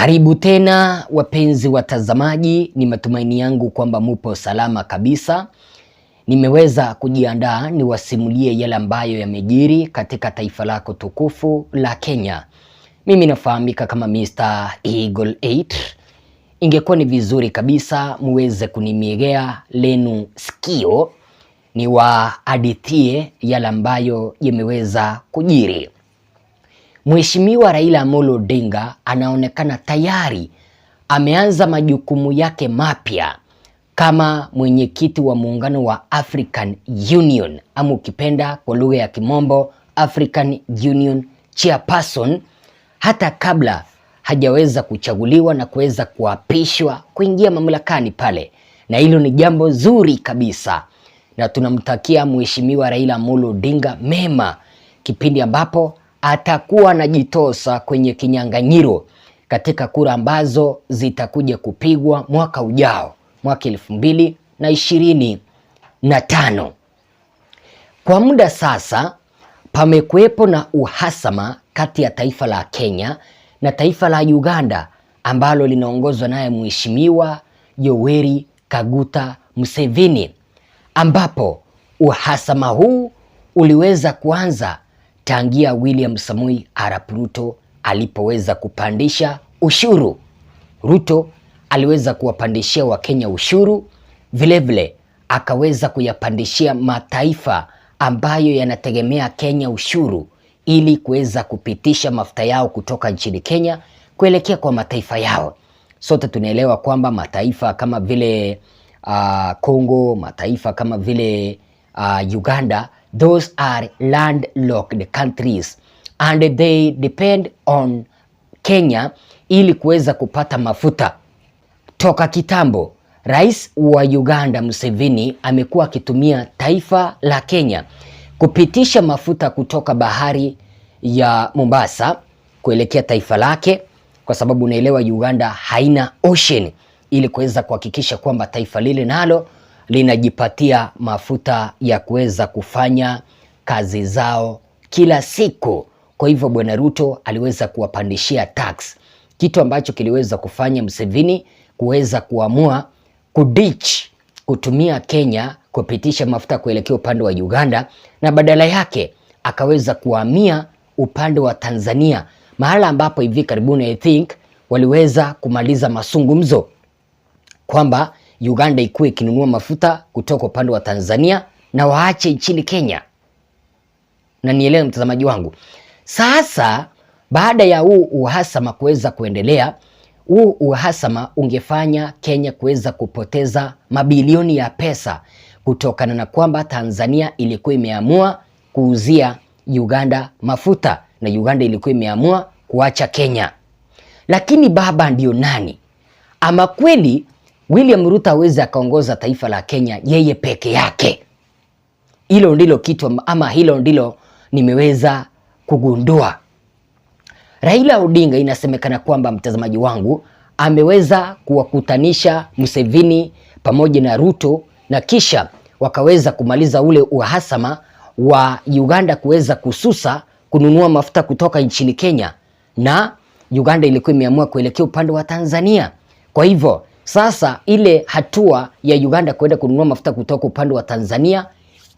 Karibu tena wapenzi watazamaji, ni matumaini yangu kwamba mupo salama kabisa. Nimeweza kujiandaa niwasimulie yale ambayo yamejiri katika taifa lako tukufu la Kenya. Mimi nafahamika kama Mr. Eagle 8. Ingekuwa ni vizuri kabisa muweze kunimiegea lenu sikio ni wahadithie yale ambayo yameweza kujiri. Mheshimiwa Raila Amolo Odinga anaonekana tayari ameanza majukumu yake mapya kama mwenyekiti wa muungano wa African Union, ama ukipenda kwa lugha ya Kimombo African Union Chairperson, hata kabla hajaweza kuchaguliwa na kuweza kuapishwa kuingia mamlakani pale. Na hilo ni jambo zuri kabisa, na tunamtakia Mheshimiwa Raila Amolo Odinga mema kipindi ambapo atakuwa anajitosa kwenye kinyang'anyiro katika kura ambazo zitakuja kupigwa mwaka ujao, mwaka 2025. Kwa muda sasa pamekuwepo na uhasama kati ya taifa la Kenya na taifa la Uganda ambalo linaongozwa naye Mheshimiwa Yoweri Kaguta Museveni, ambapo uhasama huu uliweza kuanza tangia William Samoei Arap Ruto alipoweza kupandisha ushuru. Ruto aliweza kuwapandishia Wakenya ushuru, vilevile akaweza kuyapandishia mataifa ambayo yanategemea Kenya ushuru ili kuweza kupitisha mafuta yao kutoka nchini Kenya kuelekea kwa mataifa yao. Sote tunaelewa kwamba mataifa kama vile Congo, mataifa kama vile Uganda, those are landlocked countries and they depend on Kenya ili kuweza kupata mafuta. Toka kitambo, Rais wa Uganda Museveni amekuwa akitumia taifa la Kenya kupitisha mafuta kutoka bahari ya Mombasa kuelekea taifa lake, kwa sababu unaelewa Uganda haina ocean, ili kuweza kuhakikisha kwamba taifa lile nalo linajipatia mafuta ya kuweza kufanya kazi zao kila siku. Kwa hivyo Bwana Ruto aliweza kuwapandishia tax, kitu ambacho kiliweza kufanya Museveni kuweza kuamua kutumia Kenya kupitisha mafuta kuelekea upande wa Uganda, na badala yake akaweza kuhamia upande wa Tanzania, mahala ambapo hivi karibuni I think waliweza kumaliza mazungumzo kwamba Uganda ikuwe ikinunua mafuta kutoka upande wa Tanzania na waache nchini Kenya. Na nielewe mtazamaji wangu. Sasa baada ya huu uhasama kuweza kuendelea, huu uhasama ungefanya Kenya kuweza kupoteza mabilioni ya pesa kutokana na kwamba Tanzania ilikuwa imeamua kuuzia Uganda mafuta na Uganda ilikuwa imeamua kuacha Kenya. Lakini baba ndio nani? Ama kweli William Ruto hawezi akaongoza taifa la Kenya yeye peke yake? Hilo ndilo kitu, ama hilo ndilo nimeweza kugundua. Raila Odinga inasemekana kwamba, mtazamaji wangu, ameweza kuwakutanisha Museveni pamoja na Ruto, na kisha wakaweza kumaliza ule uhasama wa Uganda kuweza kususa kununua mafuta kutoka nchini Kenya, na Uganda ilikuwa imeamua kuelekea upande wa Tanzania. Kwa hivyo sasa ile hatua ya Uganda kwenda kununua mafuta kutoka upande wa Tanzania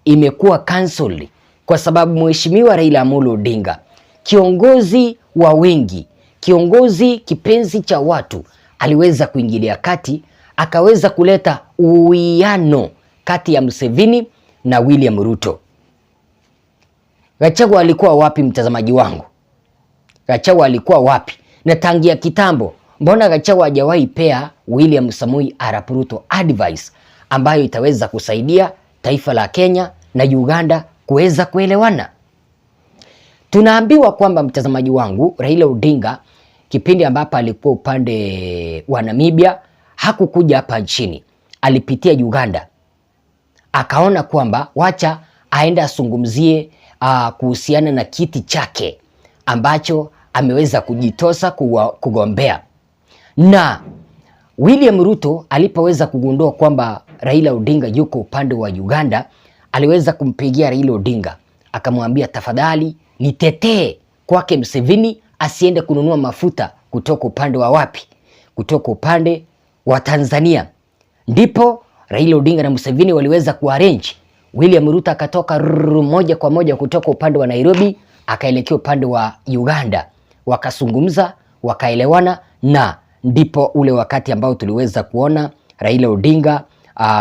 imekuwa cancelled, kwa sababu Mheshimiwa Raila Amolo Odinga, kiongozi wa wengi, kiongozi kipenzi cha watu, aliweza kuingilia kati, akaweza kuleta uwiano kati ya Museveni na William Ruto. Gachagua alikuwa wapi, mtazamaji wangu? Gachagua alikuwa wapi? Na tangia kitambo, mbona Gachagua hajawahi pea William Samoei Arap Ruto advice ambayo itaweza kusaidia taifa la Kenya na Uganda kuweza kuelewana? Tunaambiwa kwamba, mtazamaji wangu, Raila Odinga kipindi ambapo alikuwa upande wa Namibia hakukuja hapa nchini, alipitia Uganda. Akaona kwamba wacha aende asungumzie kuhusiana na kiti chake ambacho ameweza kujitosa kugombea. Na William Ruto alipoweza kugundua kwamba Raila Odinga yuko upande wa Uganda, aliweza kumpigia Raila Odinga akamwambia, tafadhali nitetee kwake Museveni asiende kununua mafuta kutoka upande wa wapi? Kutoka upande wa Tanzania. Ndipo Raila Odinga na Museveni waliweza kuarrange. William Ruto akatoka moja kwa moja kutoka upande wa Nairobi akaelekea upande wa Uganda, wakazungumza, wakaelewana, na ndipo ule wakati ambao tuliweza kuona Raila Odinga,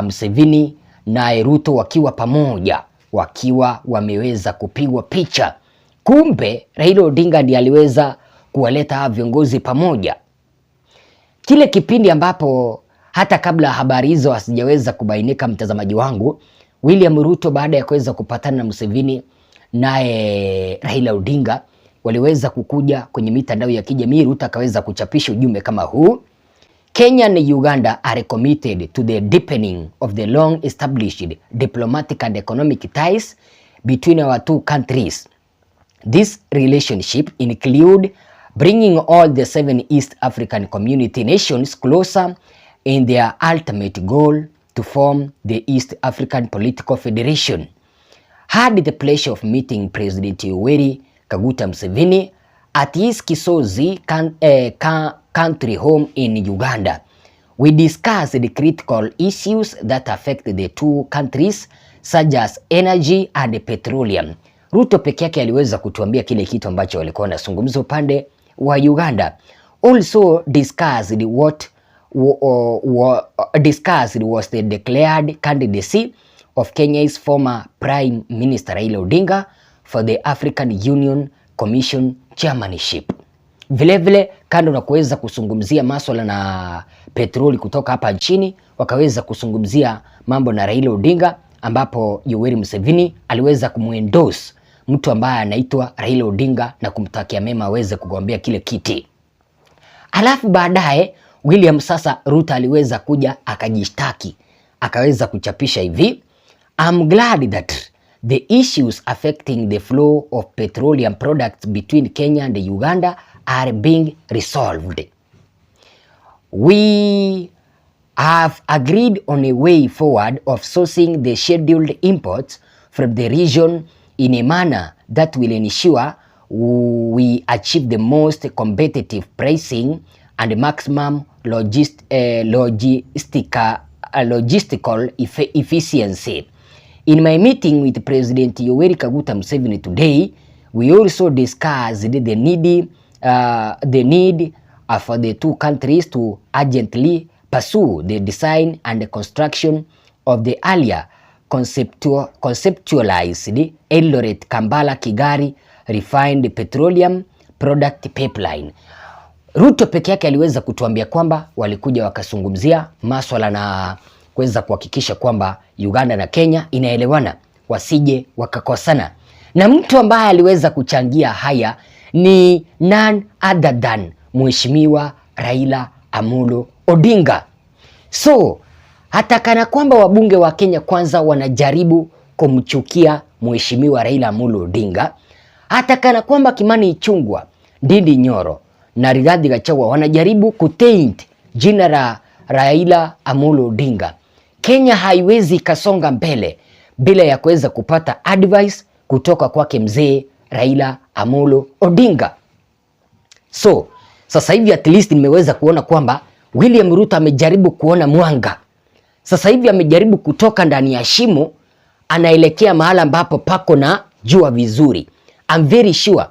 Museveni na Ruto wakiwa pamoja, wakiwa wameweza kupigwa picha. Kumbe Raila Odinga ndiye aliweza kuwaleta viongozi pamoja. Kile kipindi ambapo hata kabla habari hizo hasijaweza kubainika, mtazamaji wangu, William Ruto baada ya kuweza kupatana na Museveni naye Raila Odinga waliweza kukuja kwenye mitandao ya kijamii. Ruto akaweza kuchapisha ujumbe kama huu: Kenya and Uganda are committed to the deepening of the long established diplomatic and economic ties between our two countries. This relationship include bringing all the 7 East African community nations closer in their ultimate goal to form the East African Political Federation. Had the pleasure of meeting President Yoweri Kaguta Museveni at his Kisozi country home in Uganda. We discussed the critical issues that affect the two countries such as energy and petroleum. Ruto peke yake aliweza kutuambia kile kitu ambacho walikuwa wanazungumza upande wa Uganda. Also discussed was the declared candidacy of Kenya's former Prime Minister Raila Odinga for the African Union Commission chairmanship. Vilevile kando na kuweza kuzungumzia masuala na petroli kutoka hapa nchini, wakaweza kuzungumzia mambo na Raila Odinga, ambapo Yoweri Museveni aliweza kumuendorse mtu ambaye anaitwa Raila Odinga na kumtakia mema aweze kugombea kile kiti. Alafu baadaye sasa Ruto aliweza kuja akajishtaki, akaweza kuchapisha hivi: I'm glad that the issues affecting the flow of petroleum products between Kenya and Uganda are being resolved. We have agreed on a way forward of sourcing the scheduled imports from the region in a manner that will ensure we achieve the most competitive pricing and maximum logistical efficiency. In my meeting with President Yoweri Kaguta Museveni today, we also discussed the need for the two countries to urgently pursue the design and construction of the earlier conceptualized Eldoret Kampala Kigali refined petroleum product pipeline. Ruto peke yake aliweza kutuambia kwamba walikuja wakazungumzia masuala na kuweza kuhakikisha kwamba Uganda na Kenya inaelewana, wasije wakakosana. Na mtu ambaye aliweza kuchangia haya ni none other than Mheshimiwa Raila Amolo Odinga. So hata kana kwamba wabunge wa Kenya kwanza wanajaribu kumchukia Mheshimiwa Raila Amolo Odinga, hata kana kwamba Kimani Ichung'wah, Ndindi Nyoro na Rigathi Gachagua wanajaribu kutaint jina la Raila Amolo Odinga, Kenya haiwezi kasonga mbele bila ya kuweza kupata advice kutoka kwake mzee Raila Amolo Odinga. So sasa hivi at least nimeweza kuona kwamba William Ruto amejaribu kuona mwanga. Sasa hivi amejaribu kutoka ndani ya shimo, anaelekea mahala ambapo pako na jua vizuri. I'm very sure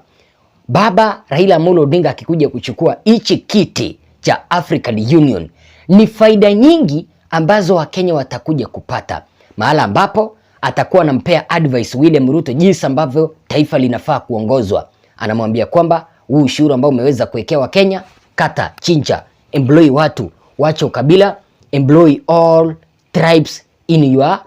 baba Raila Amolo Odinga akikuja kuchukua hichi kiti cha African Union, ni faida nyingi ambazo Wakenya watakuja kupata, mahala ambapo atakuwa anampea advice William Ruto jinsi ambavyo taifa linafaa kuongozwa. Anamwambia kwamba huu ushuru ambao umeweza kuwekea Wakenya, kata, chinja, employ watu, wacha ukabila, employ all tribes in your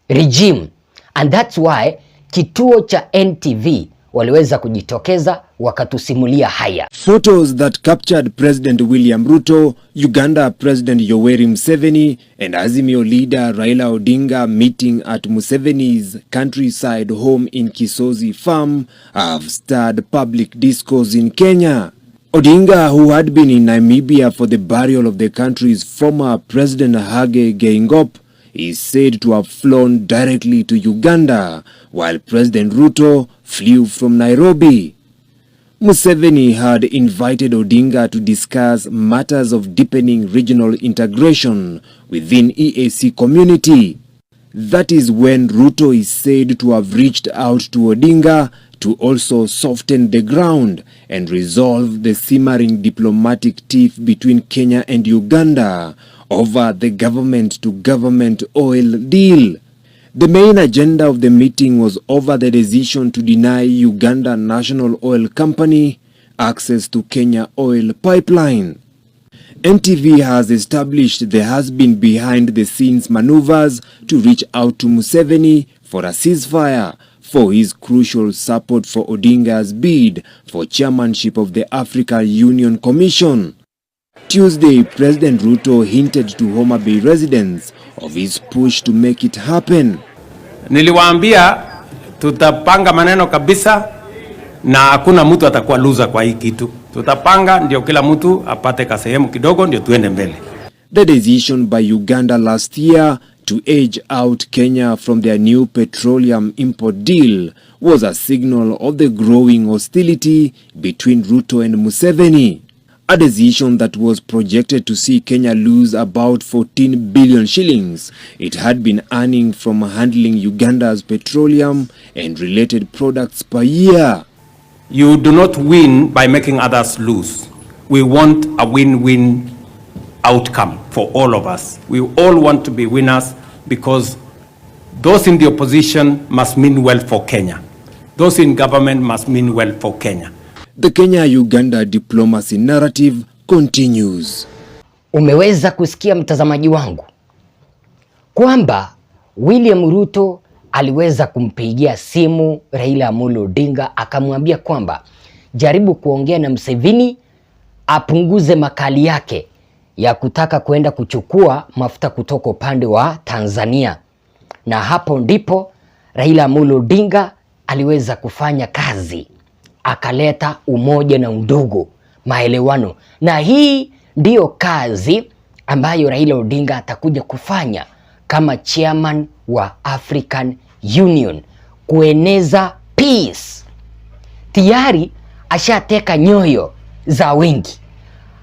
regime. And that's why kituo cha NTV waliweza kujitokeza wakatusimulia haya. Photos that captured President William Ruto, Uganda President Yoweri Museveni and Azimio leader Raila Odinga meeting at Museveni's countryside home in Kisozi Farm have stirred public discourse in Kenya. Odinga, who had been in Namibia for the burial of the country's former President Hage Geingob, is said to have flown directly to Uganda, while President Ruto flew from Nairobi. Museveni had invited Odinga to discuss matters of deepening regional integration within EAC community. That is when Ruto is said to have reached out to Odinga to also soften the ground and resolve the simmering diplomatic tiff between Kenya and Uganda over the government-to-government oil deal. The main agenda of the meeting was over the decision to deny Uganda National Oil Company access to Kenya oil pipeline. NTV has established there has been behind-the-scenes maneuvers to reach out to Museveni for a ceasefire for his crucial support for Odinga's bid for chairmanship of the African Union Commission. Tuesday, President Ruto hinted to Homa Bay residents of his push to make it happen. Niliwaambia tutapanga maneno kabisa na hakuna mtu atakuwa loser kwa hii kitu. Tutapanga ndio kila mtu apate kasehemu kidogo ndio tuende mbele. The decision by Uganda last year to edge out Kenya from their new petroleum import deal was a signal of the growing hostility between Ruto and Museveni. A decision that was projected to see Kenya lose about 14 billion shillings it had been earning from handling Uganda's petroleum and related products per year. You do not win by making others lose. We want a win-win outcome for all of us. We all want to be winners because those in the opposition must mean well for Kenya. Those in government must mean well for Kenya. The Kenya-Uganda diplomacy narrative continues. Umeweza kusikia mtazamaji wangu kwamba William Ruto aliweza kumpigia simu Raila Amolo Odinga akamwambia kwamba jaribu kuongea na Museveni apunguze makali yake ya kutaka kwenda kuchukua mafuta kutoka upande wa Tanzania. Na hapo ndipo Raila Amolo Odinga aliweza kufanya kazi, akaleta umoja na undugu, maelewano. Na hii ndiyo kazi ambayo Raila Odinga atakuja kufanya kama chairman wa African Union, kueneza peace. Tayari ashateka nyoyo za wengi,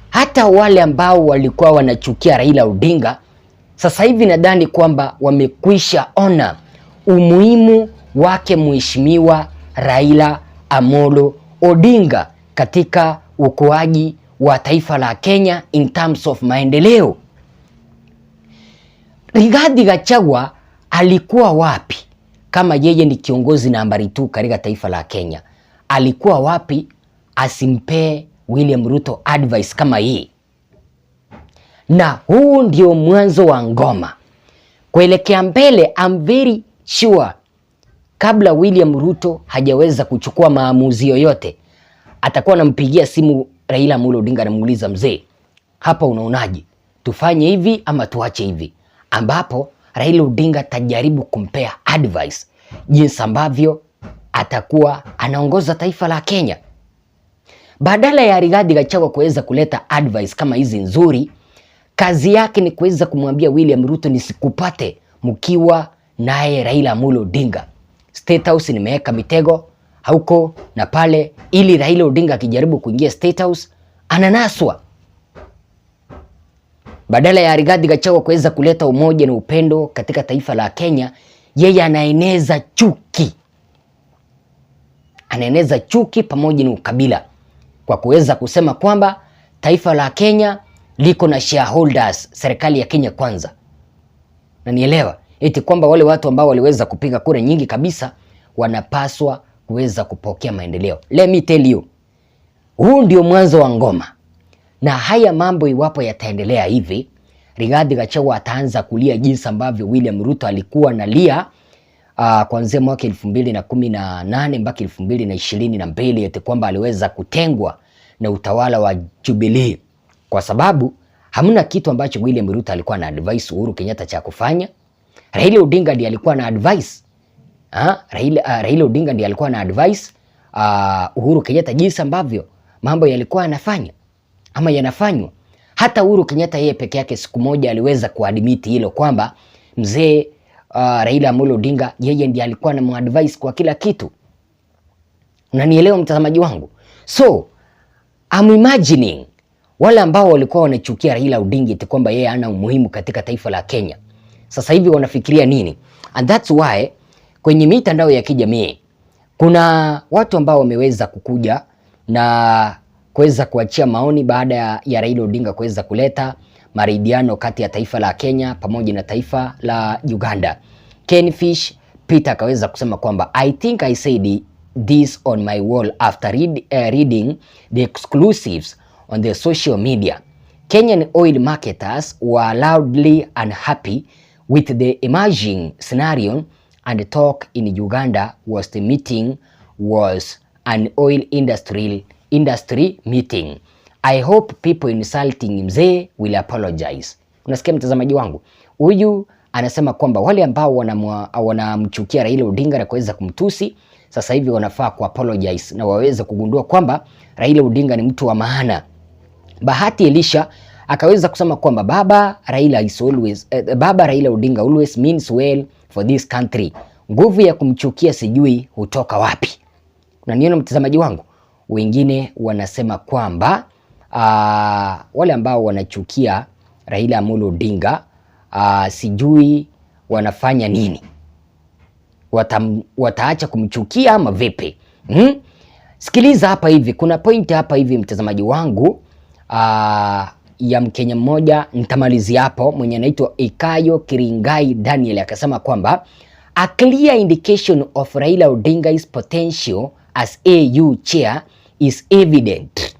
hata wale ambao walikuwa wanachukia Raila Odinga sasa hivi nadhani kwamba wamekwisha ona umuhimu wake mheshimiwa Raila Amolo Odinga katika ukuaji wa taifa la Kenya in terms of maendeleo. Rigathi Gachagua alikuwa wapi kama yeye ni kiongozi nambari 2 katika taifa la Kenya? Alikuwa wapi asimpe William Ruto advice kama hii? Na huu ndio mwanzo wa ngoma. Kuelekea mbele, I'm very sure kabla William Ruto hajaweza kuchukua maamuzi yoyote, atakuwa anampigia simu Raila Amolo Odinga na muuliza, mzee, hapa unaonaje? Tufanye hivi ama tuache hivi? Ambapo Raila Odinga tajaribu kumpea advice jinsi ambavyo atakuwa anaongoza taifa la Kenya. Badala ya Rigathi Gachagua kuweza kuleta advice kama hizi nzuri, kazi yake ni kuweza kumwambia William Ruto, nisikupate mkiwa naye Raila Amolo Odinga. State House nimeweka mitego huko na pale, ili Raila Odinga akijaribu kuingia State House ananaswa. Badala ya Rigathi Gachagua kuweza kuleta umoja na upendo katika taifa la Kenya, yeye anaeneza chuki. Anaeneza chuki pamoja na ukabila kwa kuweza kusema kwamba taifa la Kenya liko na shareholders, serikali ya Kenya kwanza. Na nielewa eti kwamba wale watu ambao waliweza kupiga kura nyingi kabisa wanapaswa kuweza kupokea maendeleo. Let me tell you, huu ndio mwanzo wa ngoma. Na haya mambo iwapo yataendelea hivi, Rigathi Gachagua ataanza kulia jinsi ambavyo William Ruto alikuwa analia kuanzia mwaka 2018 mpaka 2022, eti kwamba aliweza kutengwa na utawala wa Jubilee kwa sababu hamna kitu ambacho William Ruto alikuwa na advice Uhuru Kenyatta cha kufanya. Raila Odinga ndiye alikuwa na advice. Raila Odinga ndiye alikuwa na advice Uhuru Kenyatta jinsi ambavyo mambo yalikuwa yanafanya ama yanafanywa. Hata Uhuru Kenyatta yeye peke yake siku moja aliweza kuadmit hilo kwamba mzee Raila Amolo Odinga yeye ndiye alikuwa na advice kwa kila kitu. Unanielewa mtazamaji wangu? So I'm imagining wale ambao walikuwa wanachukia Raila Odinga eti kwamba yeye hana umuhimu katika taifa la Kenya, sasa hivi wanafikiria nini? And that's why kwenye mitandao ya kijamii kuna watu ambao wameweza kukuja na kuweza kuachia maoni baada ya Raila Odinga kuweza kuleta maridhiano kati ya taifa la Kenya pamoja na taifa la Uganda. Kenfish Peter akaweza kusema kwamba I think I said this on my wall after reading the exclusives on the social media. Kenyan oil marketers were loudly unhappy with the emerging scenario, and talk in Uganda was the meeting was an oil industry meeting. I hope people insulting mzee will apologize. Unasikia mtazamaji wangu? Huyu anasema kwamba wale ambao wanamchukia Raila Odinga na kuweza kumtusi sasa hivi wanafaa ku apologize na waweze kugundua kwamba Raila Odinga ni mtu wa maana. Bahati Elisha akaweza kusema kwamba Baba Raila Odinga always means well for this country. Nguvu ya kumchukia sijui hutoka wapi. Unaniona mtazamaji wangu? Wengine wanasema kwamba wale ambao wanachukia Raila Amolo Odinga sijui wanafanya nini, wataacha kumchukia ama vipi? Sikiliza hapa hivi, kuna point hapa hivi mtazamaji wangu ya Mkenya mmoja, nitamalizia hapo, mwenye anaitwa Ikayo Kiringai Daniel akasema kwamba a clear indication of Raila Odinga's potential as AU chair is evident.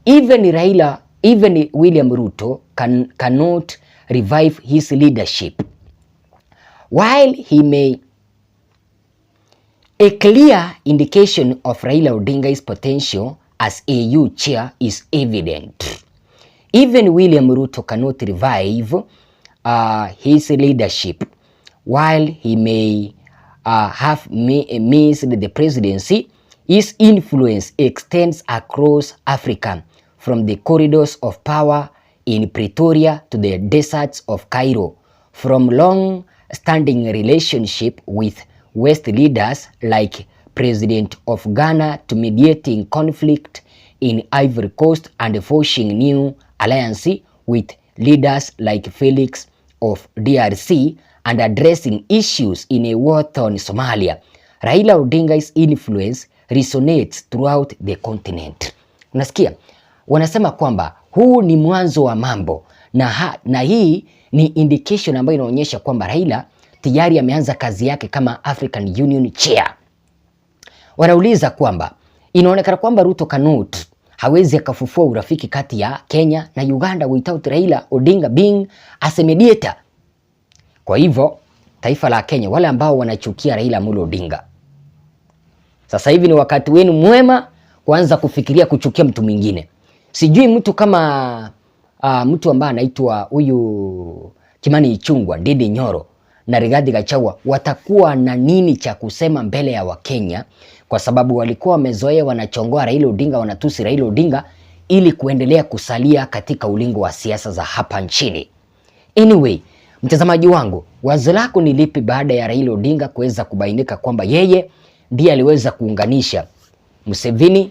Even William Ruto cannot revive his leadership. While he may a clear indication of Raila Odinga's potential as AU chair is evident. Even William Ruto cannot revive his leadership. While he may have missed the presidency, his influence extends across Africa, from the corridors of power in Pretoria to the deserts of Cairo, from long-standing relationship with West leaders like President of Ghana to mediating conflict in Ivory Coast and forging new alliance with leaders like Felix of DRC and addressing issues in a war-torn Somalia. Raila Odinga's influence resonates throughout the continent. Unasikia? Wanasema kwamba huu ni mwanzo wa mambo na hii ni indication ambayo inaonyesha kwamba Raila tayari ameanza kazi yake kama African Union Chair. Wanauliza kwamba inaonekana kwamba Ruto cannot, hawezi akafufua urafiki kati ya Kenya na Uganda without Raila Odinga being as a mediator. Kwa hivyo taifa la Kenya, wale ambao wanachukia Raila Amolo Odinga, sasa hivi ni wakati wenu mwema kuanza kufikiria kuchukia mtu mwingine. Sijui mtu kama mtu ambaye anaitwa huyu Kimani Ichung'wah, Ndindi Nyoro na Rigathi Gachagua watakuwa na nini cha kusema mbele ya Wakenya, kwa sababu walikuwa wamezoea wanachongoa Raila Odinga, wanatusi Raila Odinga ili kuendelea kusalia katika ulingo wa siasa za hapa nchini. Anyway, mtazamaji wangu, wazo lako ni lipi baada ya Raila Odinga kuweza kubainika kwamba yeye ndiye aliweza kuunganisha Museveni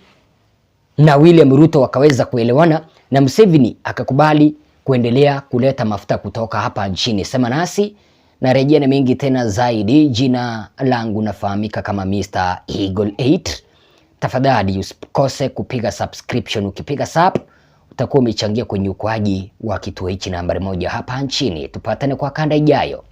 na William Ruto wakaweza kuelewana na Museveni akakubali kuendelea kuleta mafuta kutoka hapa nchini? Sema nasi na rejea na mengi tena zaidi. Jina langu nafahamika kama Mr. Eagle 8. Tafadhali usikose kupiga subscription. Ukipiga sub utakuwa umechangia kwenye ukuaji wa kituo hichi nambari 1 hapa nchini. Tupatane kwa kanda ijayo.